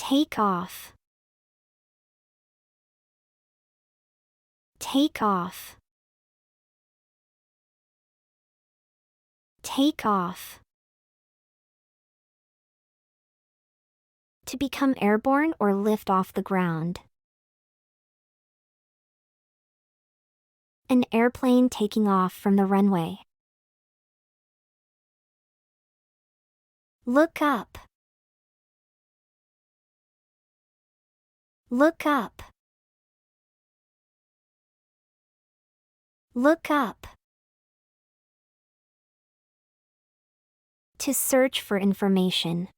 Take off. Take off. Take off. To become airborne or lift off the ground. An airplane taking off from the runway. Look up. Look up. Look up. To search for information.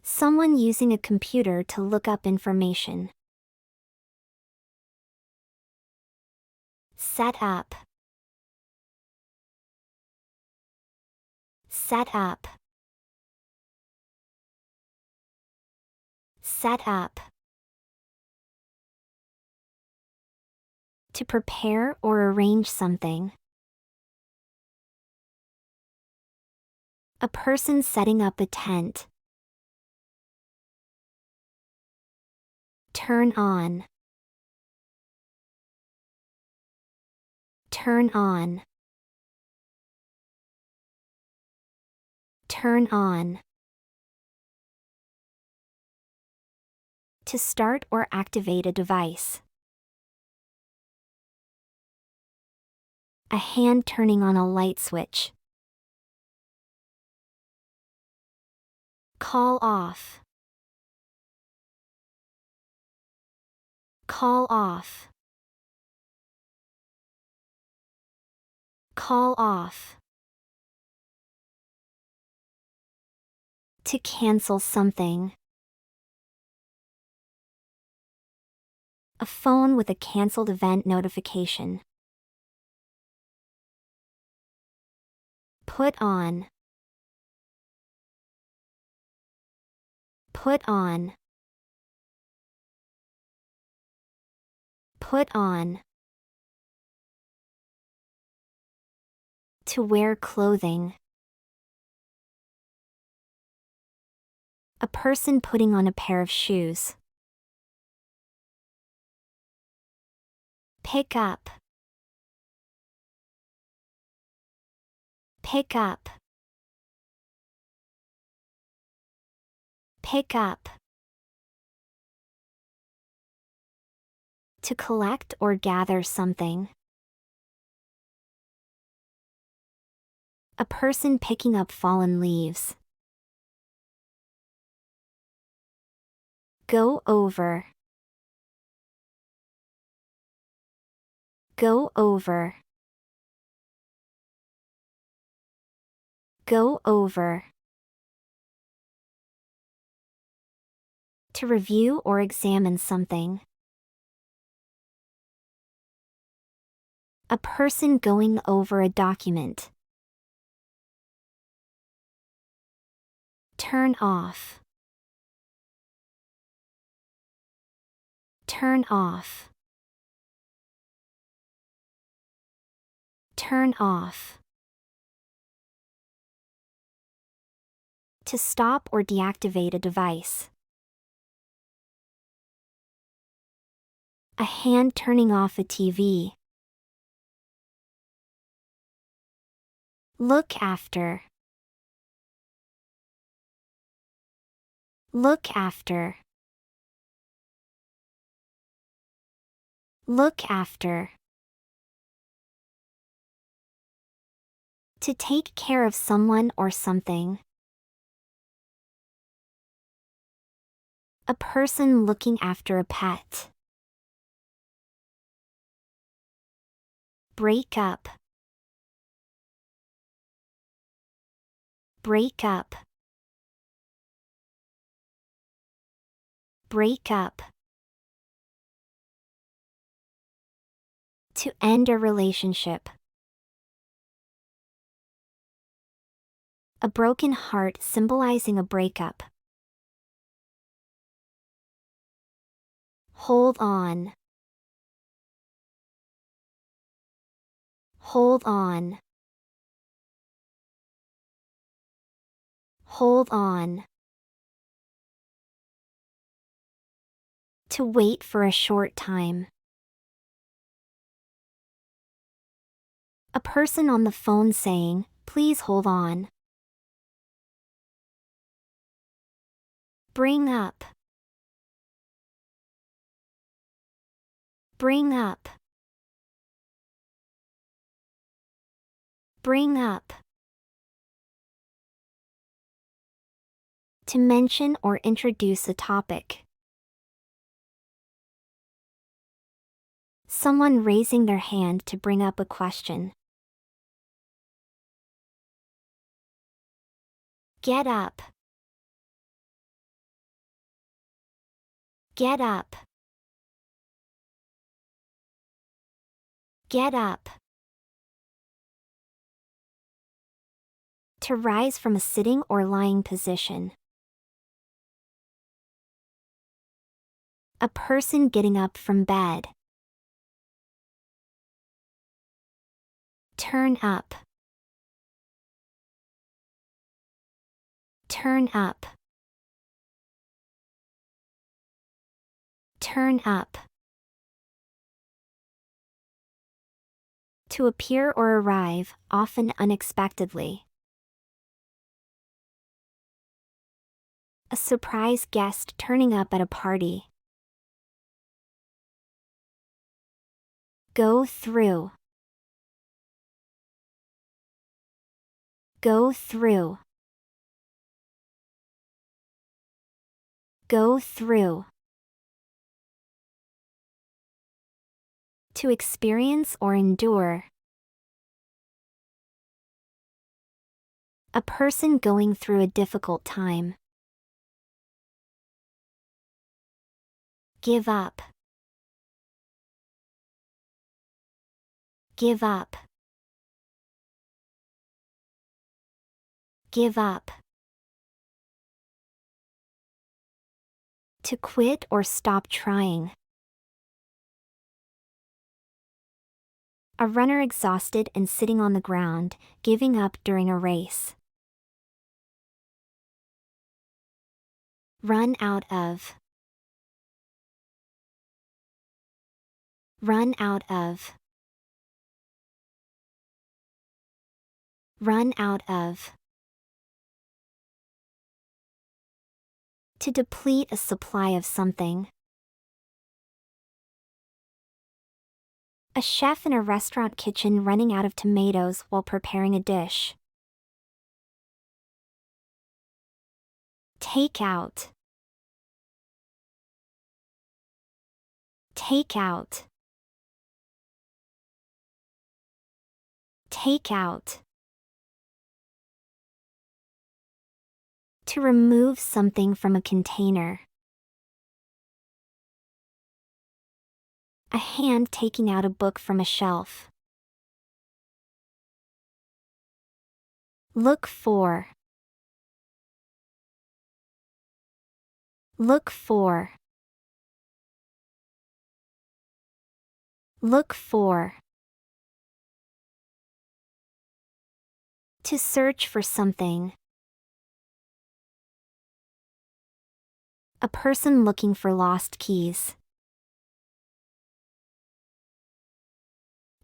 Someone using a computer to look up information. Set up. Set up. Set up. To prepare or arrange something. A person setting up a tent. Turn on. Turn on. Turn on. To start or activate a device. A hand turning on a light switch. Call off. Call off. Call off. To cancel something. A phone with a canceled event notification. Put on. Put on. Put on. To wear clothing. A person putting on a pair of shoes. Pick up. Pick up. Pick up. To collect or gather something. A person picking up fallen leaves. Go over. Go over. Go over. To review or examine something. A person going over a document. Turn off. Turn off. Turn off. To stop or deactivate a device. A hand turning off a TV. Look after. Look after. Look after. To take care of someone or something. A person looking after a pet. Break up. Break up. Break up. To end a relationship. A broken heart symbolizing a breakup. Hold on. Hold on. Hold on. To wait for a short time. A person on the phone saying, "Please hold on." Bring up. Bring up. Bring up. To mention or introduce a topic. Someone raising their hand to bring up a question. Get up. Get up. Get up. To rise from a sitting or lying position. A person getting up from bed. Turn up. Turn up. Turn up. To appear or arrive, often unexpectedly. A surprise guest turning up at a party. Go through. Go through. Go through. To experience or endure. A person going through a difficult time. Give up. Give up. Give up. To quit or stop trying. A runner exhausted and sitting on the ground, giving up during a race. Run out of. Run out of. Run out of. To deplete a supply of something. A chef in a restaurant kitchen running out of tomatoes while preparing a dish. Take out. Take out. Take out. To remove something from a container. A hand taking out a book from a shelf. Look for. Look for. Look for. To search for something. A person looking for lost keys.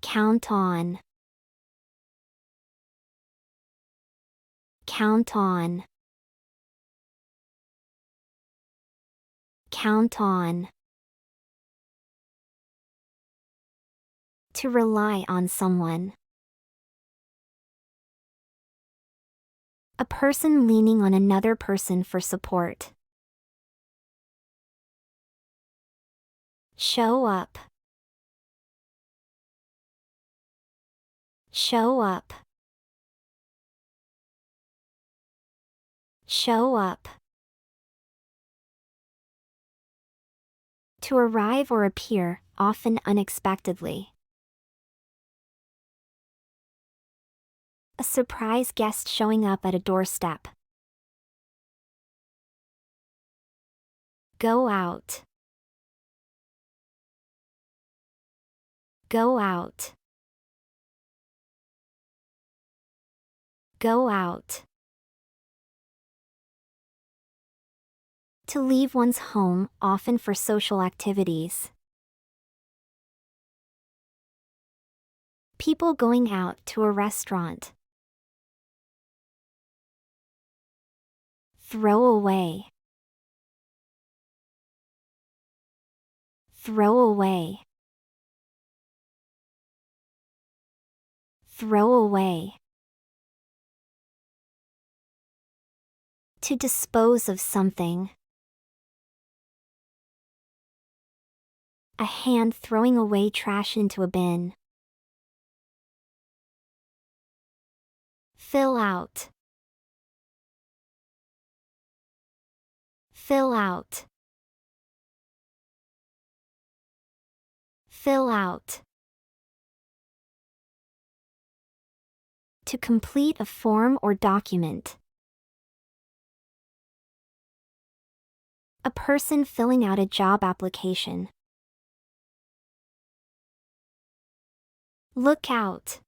Count on. Count on. Count on. To rely on someone. A person leaning on another person for support. Show up. Show up. Show up. To arrive or appear, often unexpectedly. A surprise guest showing up at a doorstep. Go out. Go out. Go out. To leave one's home, often for social activities. People going out to a restaurant. Throw away. Throw away. Throw away. To dispose of something. A hand throwing away trash into a bin. Fill out. Fill out. Fill out. To complete a form or document. A person filling out a job application. Look out.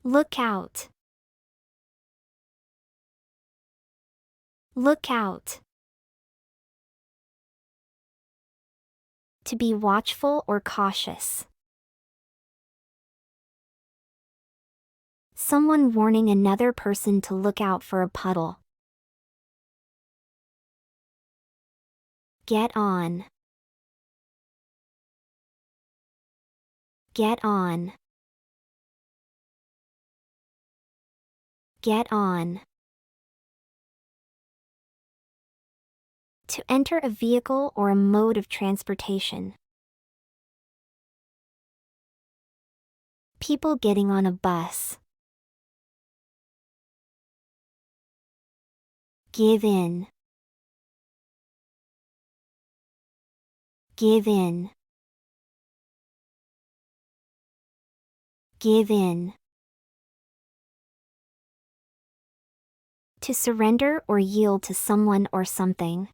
Look out. Look out. To be watchful or cautious. Someone warning another person to look out for a puddle. Get on. Get on. Get on. To enter a vehicle or a mode of transportation. People getting on a bus. Give in. Give in. Give in. To surrender or yield to someone or something.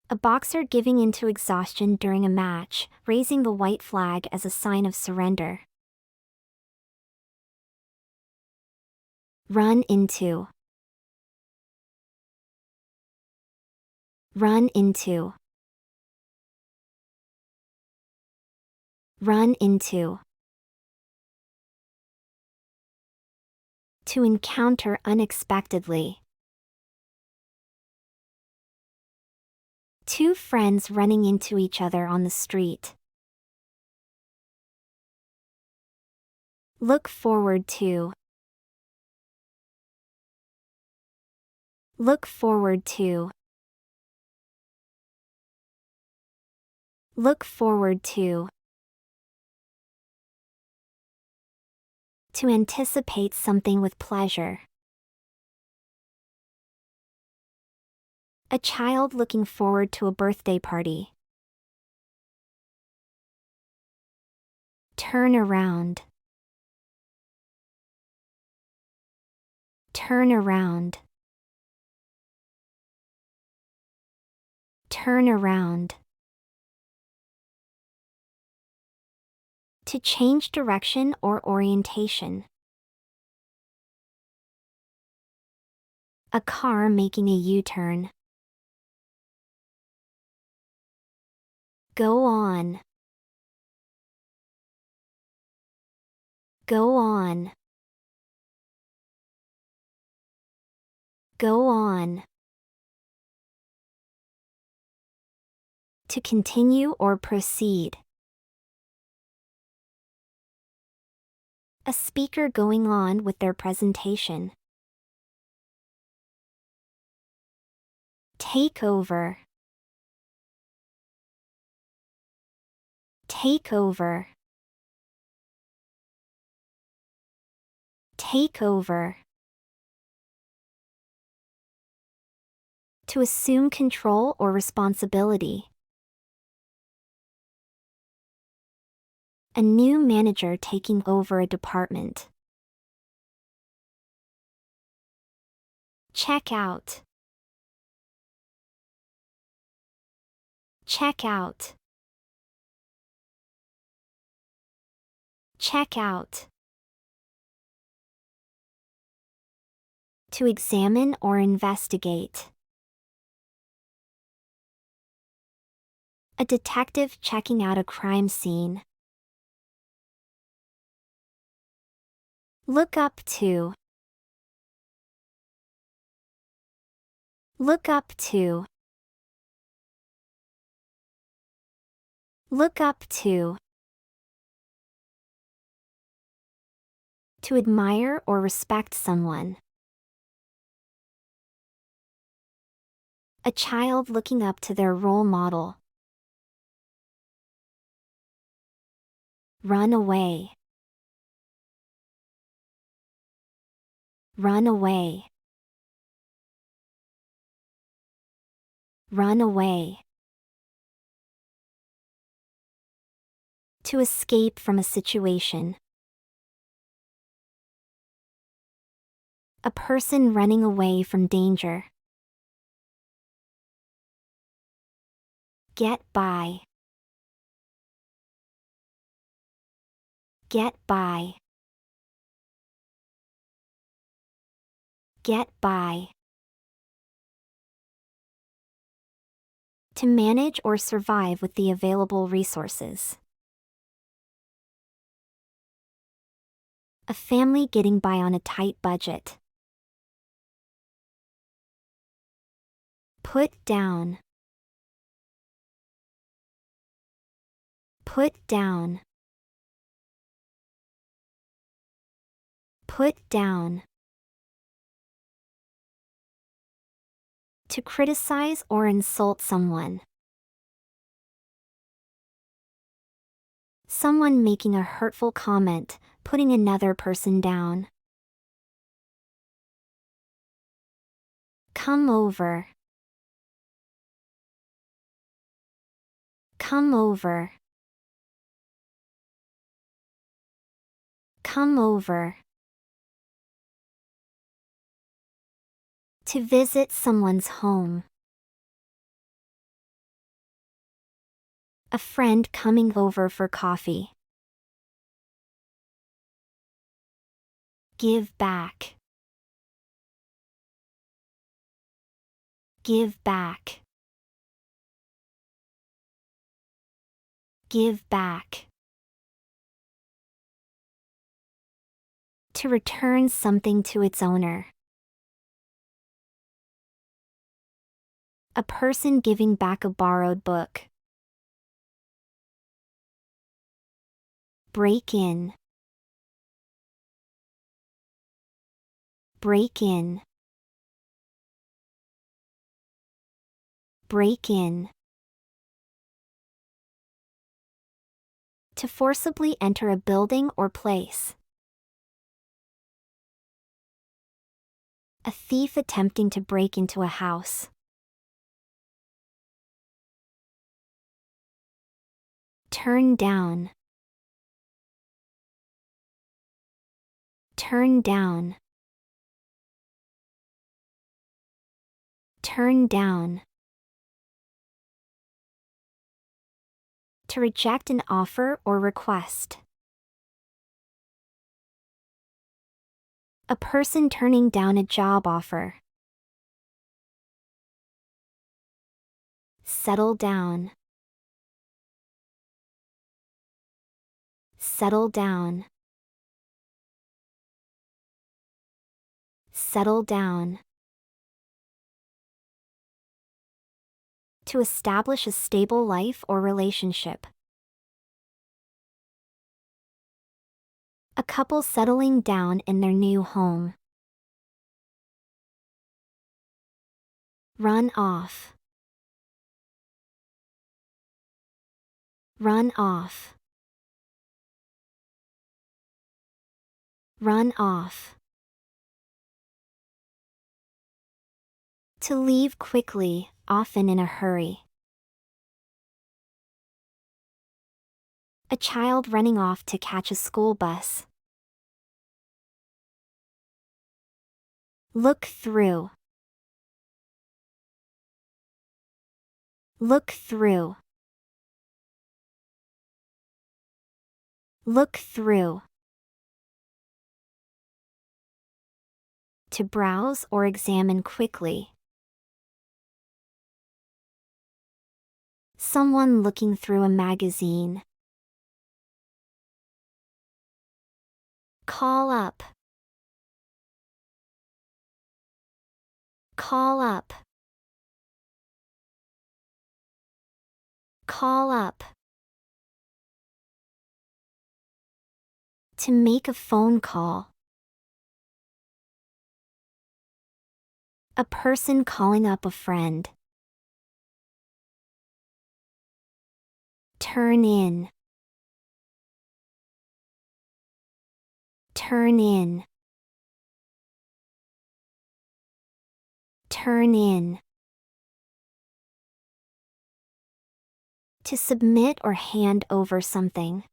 A boxer giving in to exhaustion during a match, raising the white flag as a sign of surrender. Run into. Run into. Run into. To encounter unexpectedly. Two friends running into each other on the street. Look forward to. Look forward to. Look forward to. To anticipate something with pleasure. A child looking forward to a birthday party. Turn around. Turn around. Turn around. To change direction or orientation. A car making a U-turn. Go on. Go on. Go on. To continue or proceed. A speaker going on with their presentation. Take over. Take over. Take over. To assume control or responsibility. A new manager taking over a department. Check out. Check out. Check out. To examine or investigate. A detective checking out a crime scene. Look up to. Look up to. Look up to. To admire or respect someone. A child looking up to their role model. Run away. Run away. Run away. To escape from a situation. A person running away from danger. Get by. Get by. Get by. To manage or survive with the available resources. A family getting by on a tight budget. Put down. Put down. Put down. To criticize or insult someone. Someone making a hurtful comment, putting another person down. Come over. Come over. Come over. To visit someone's home. A friend coming over for coffee. Give back. Give back. Give back. To return something to its owner. A person giving back a borrowed book. Break in. Break in. Break in. To forcibly enter a building or place. A thief attempting to break into a house. Turn down. Turn down. Turn down. To reject an offer or request. A person turning down a job offer. Settle down. Settle down. Settle down. To establish a stable life or relationship. A couple settling down in their new home. Run off. Run off. Run off. To leave quickly, often in a hurry. A child running off to catch a school bus. Look through. Look through. Look through. to browse or examine quickly. Someone looking through a magazine. Call up. Call up. Call up. To make a phone call. A person calling up a friend. Turn in. Turn in. Turn in. To submit or hand over something.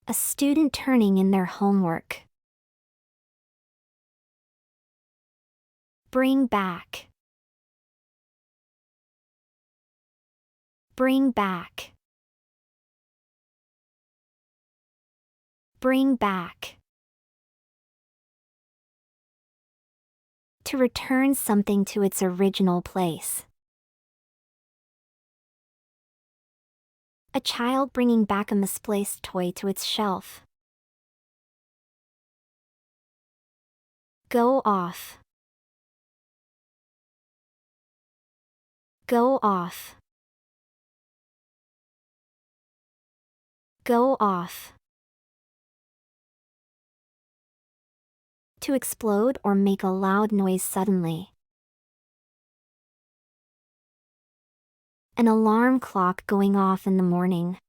A student turning in their homework. Bring back. Bring back. Bring back. To return something to its original place. A child bringing back a misplaced toy to its shelf. Go off. Go off. Go off. To explode or make a loud noise suddenly. An alarm clock going off in the morning.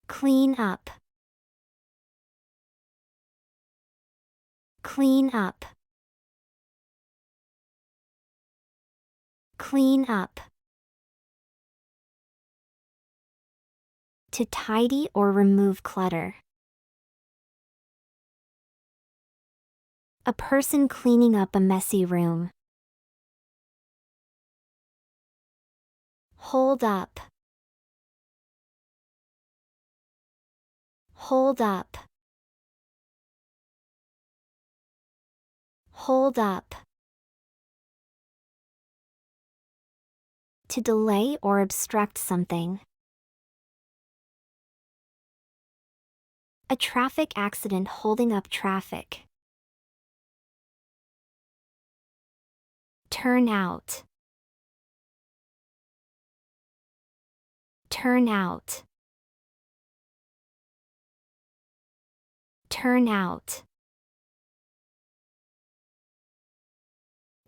Clean up. Clean up. Clean up. To tidy or remove clutter. A person cleaning up a messy room. Hold up. Hold up. Hold up. To delay or obstruct something. A traffic accident holding up traffic. Turn out. Turn out. Turn out.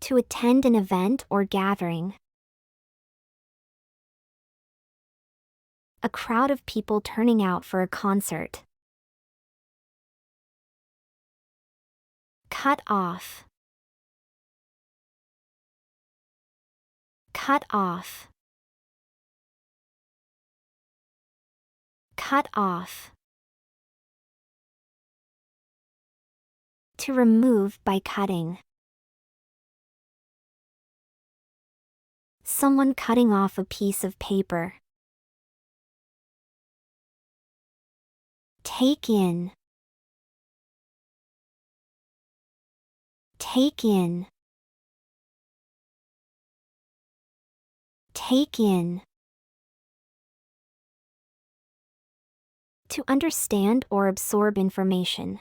To attend an event or gathering. A crowd of people turning out for a concert. Cut off. Cut off. Cut off. To remove by cutting. Someone cutting off a piece of paper. Take in. Take in. Take in. To understand or absorb information.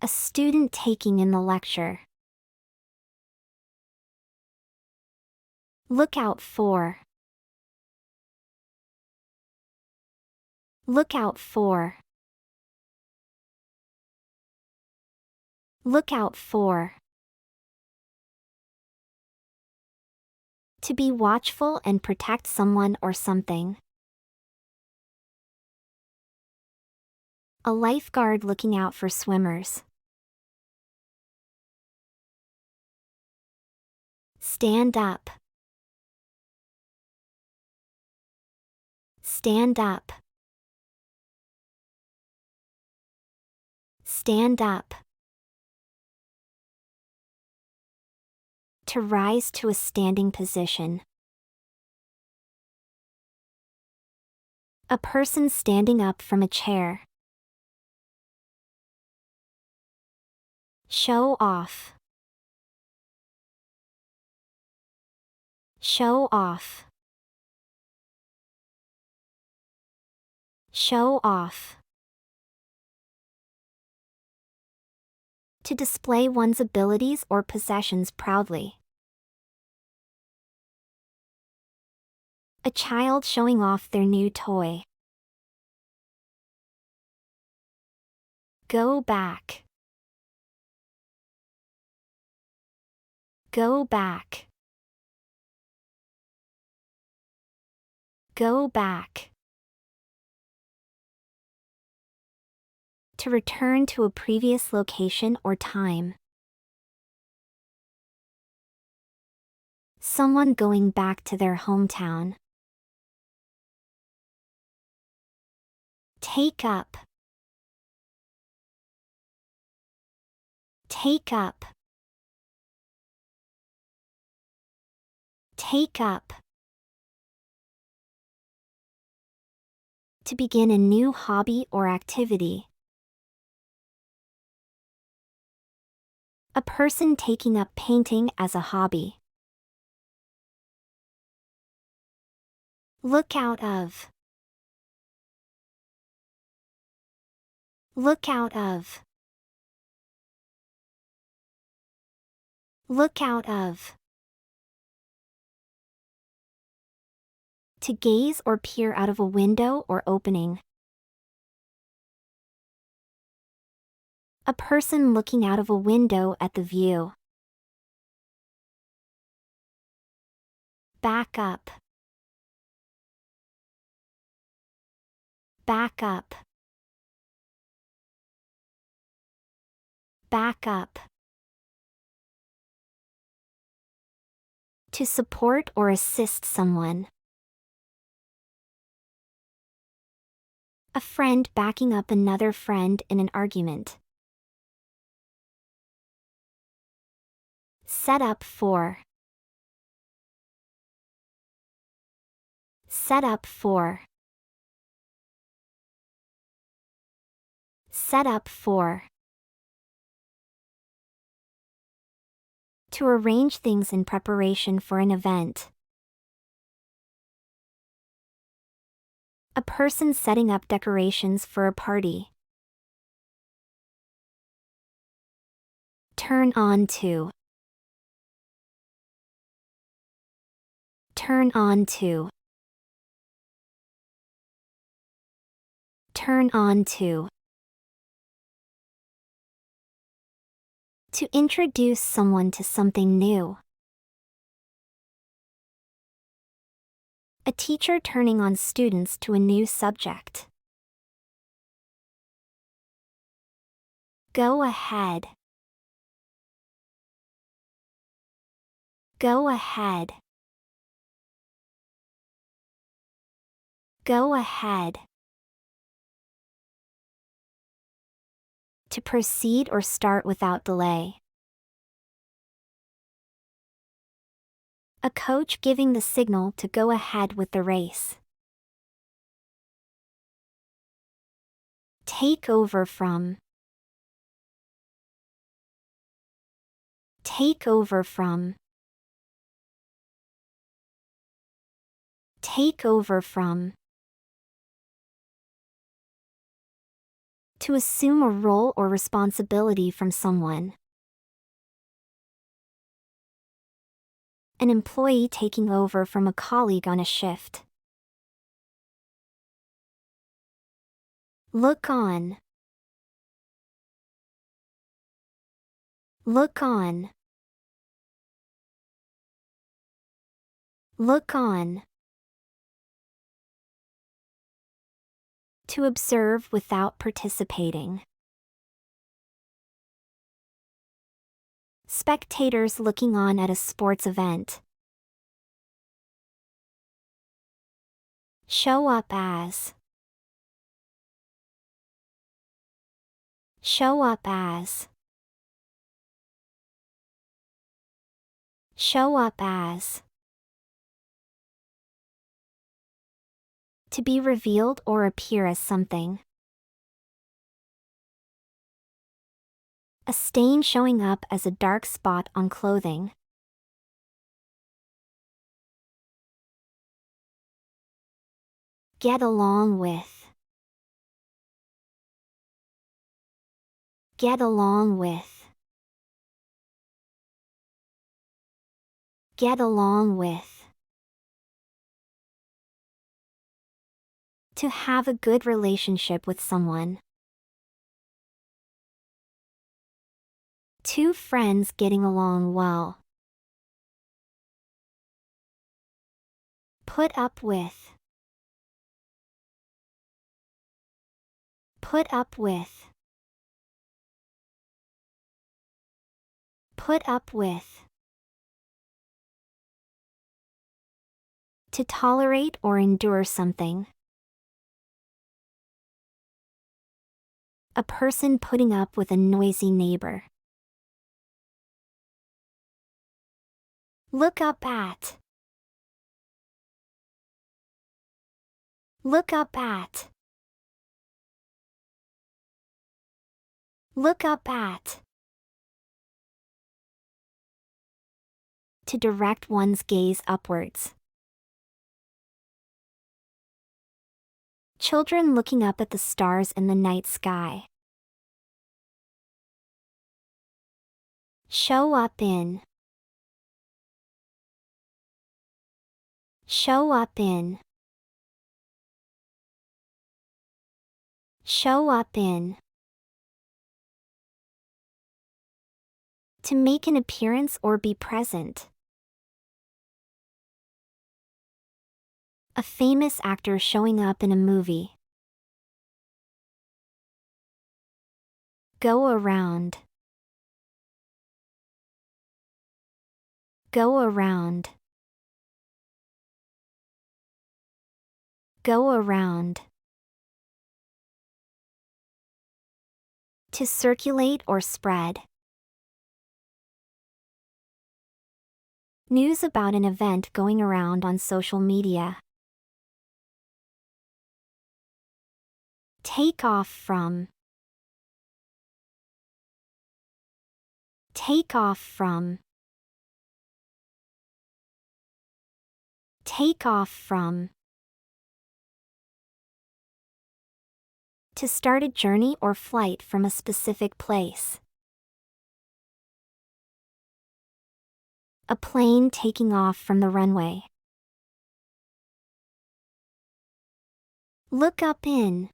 A student taking in the lecture. Look out for. Look out for. Look out for. To be watchful and protect someone or something. A lifeguard looking out for swimmers. Stand up. Stand up. Stand up. To rise to a standing position. A person standing up from a chair. Show off. Show off. Show off. To display one's abilities or possessions proudly. A child showing off their new toy. Go back. Go back. Go back. To return to a previous location or time. Someone going back to their hometown. Take up. Take up. Take up. To begin a new hobby or activity. A person taking up painting as a hobby. Look out of. Look out of. Look out of. To gaze or peer out of a window or opening. A person looking out of a window at the view. Back up. Back up. Back up. To support or assist someone. A friend backing up another friend in an argument. Set up for. Set up for. Set up for. To arrange things in preparation for an event. A person setting up decorations for a party. Turn on to. Turn on to. Turn on to. To introduce someone to something new. A teacher turning on students to a new subject. Go ahead. Go ahead. Go ahead. To proceed or start without delay. A coach giving the signal to go ahead with the race. Take over from. Take over from. Take over from. To assume a role or responsibility from someone. An employee taking over from a colleague on a shift. Look on. Look on. Look on. To observe without participating. Spectators looking on at a sports event. Show up as. Show up as. Show up as. To be revealed or appear as something. A stain showing up as a dark spot on clothing. Get along with. Get along with. Get along with. To have a good relationship with someone. Two friends getting along well. Put up with. Put up with. Put up with. To tolerate or endure something. A person putting up with a noisy neighbor. Look up at. Look up at. Look up at. To direct one's gaze upwards. Children looking up at the stars in the night sky. Show up in. Show up in. Show up in. To make an appearance or be present. A famous actor showing up in a movie. Go around. Go around. Go around. To circulate or spread. News about an event going around on social media. Take off from. Take off from. Take off from. To start a journey or flight from a specific place. A plane taking off from the runway. Look up in.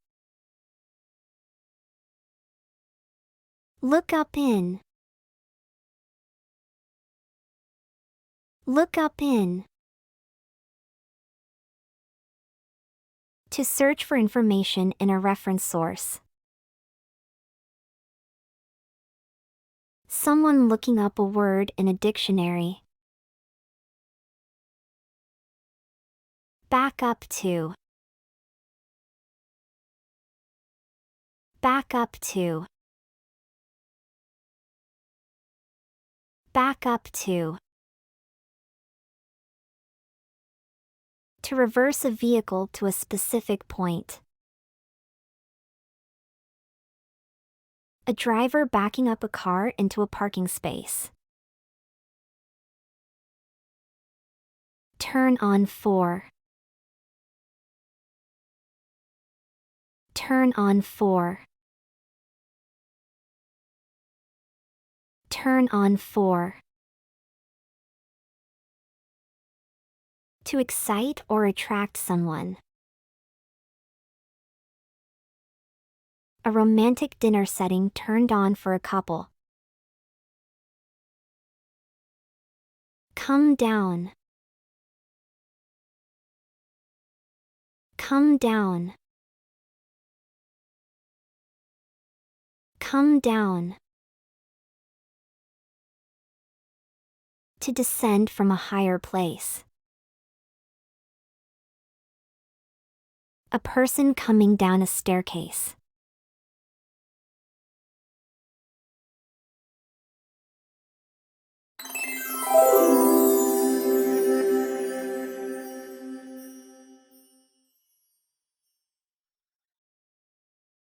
Look up in. Look up in. To search for information in a reference source. Someone looking up a word in a dictionary. Back up to. Back up to. Back up to. To reverse a vehicle to a specific point. A driver backing up a car into a parking space. Turn on for. Turn on for. Turn on for. To excite or attract someone. A romantic dinner setting turned on for a couple. Come down. Come down. Come down. To descend from a higher place. A person coming down a staircase.